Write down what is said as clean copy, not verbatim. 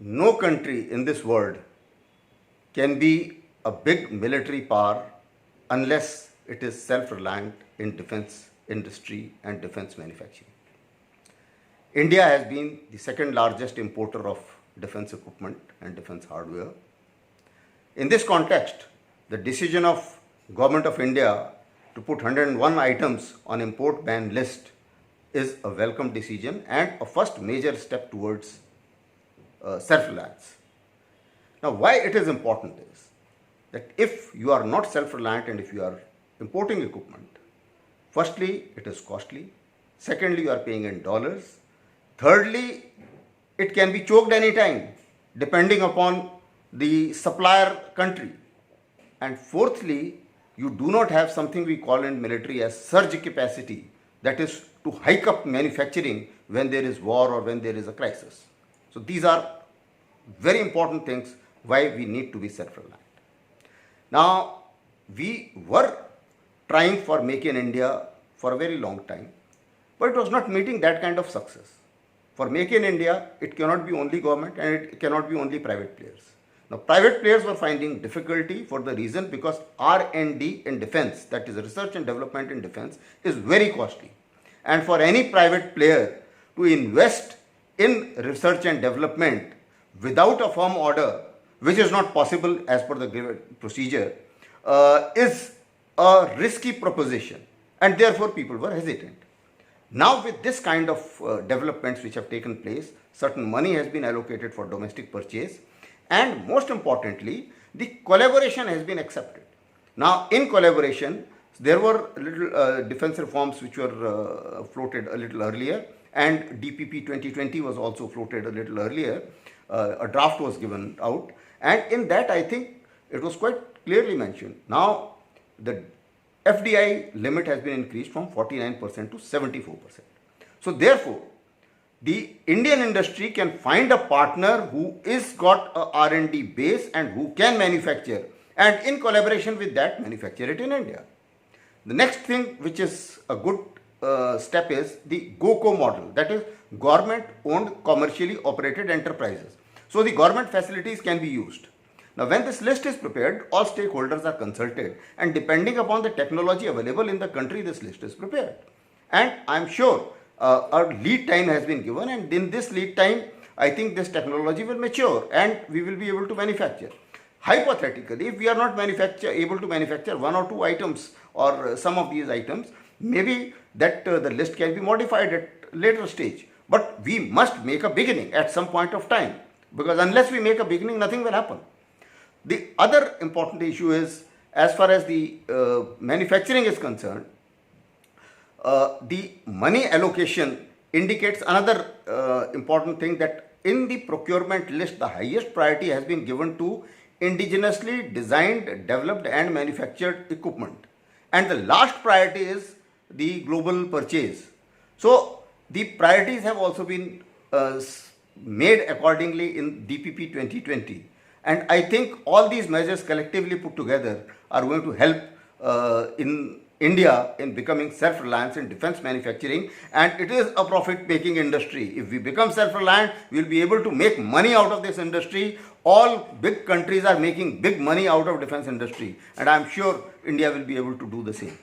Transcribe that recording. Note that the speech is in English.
no country in this world can be a big military power unless it is self-reliant in defense industry and defense manufacturing. India has been the second largest importer of defense equipment and defense hardware. In this context, the decision of Government of India to put 101 items on import ban list is a welcome decision and a first major step towards self-reliance. Now, why it is important is that if you are not self-reliant and if you are importing equipment, firstly, it is costly. Secondly, you are paying in dollars. Thirdly, it can be choked anytime depending upon the supplier country. And fourthly, you do not have something we call in military as surge capacity, that is to hike up manufacturing when there is war or when there is a crisis. So these are very important things why we need to be self-reliant. Now, we were trying for Make in India for a very long time, but it was not meeting that kind of success. For Make in India, it cannot be only government and it cannot be only private players. Now, private players were finding difficulty for the reason because R&D in defense, that is research and development in defense, is very costly. And for any private player to invest in research and development without a firm order, which is not possible as per the procedure, is a risky proposition, and therefore people were hesitant. Now with this kind of developments which have taken place, certain money has been allocated for domestic purchase, and most importantly, the collaboration has been accepted. Now in collaboration, there were little defense reforms which were floated a little earlier, and DPP 2020 was also floated a little earlier. A draft was given out, and in that I think it was quite clearly mentioned. Now the FDI limit has been increased from 49% to 74%. So therefore, the Indian industry can find a partner who is got a R&D base and who can manufacture, and in collaboration with that, manufacture it in India. The next thing which is a good step is the GOCO model, that is government owned commercially operated enterprises. So the government facilities can be used. Now when this list is prepared, all stakeholders are consulted, and depending upon the technology available in the country, this list is prepared. And I am sure a lead time has been given, and in this lead time, I think this technology will mature and we will be able to manufacture. Hypothetically, if we are not able to manufacture one or two items or some of these items, maybe that the list can be modified at later stage. But we must make a beginning at some point of time, because unless we make a beginning, nothing will happen. The other important issue is, as far as the manufacturing is concerned, the money allocation indicates another important thing, that in the procurement list, the highest priority has been given to indigenously designed, developed and manufactured equipment. And the last priority is the global purchase. So the priorities have also been made accordingly in DPP 2020. And I think all these measures collectively put together are going to help in India in becoming self-reliant in defense manufacturing, and it is a profit-making industry. If we become self-reliant, we will be able to make money out of this industry. All big countries are making big money out of defense industry, and I am sure India will be able to do the same.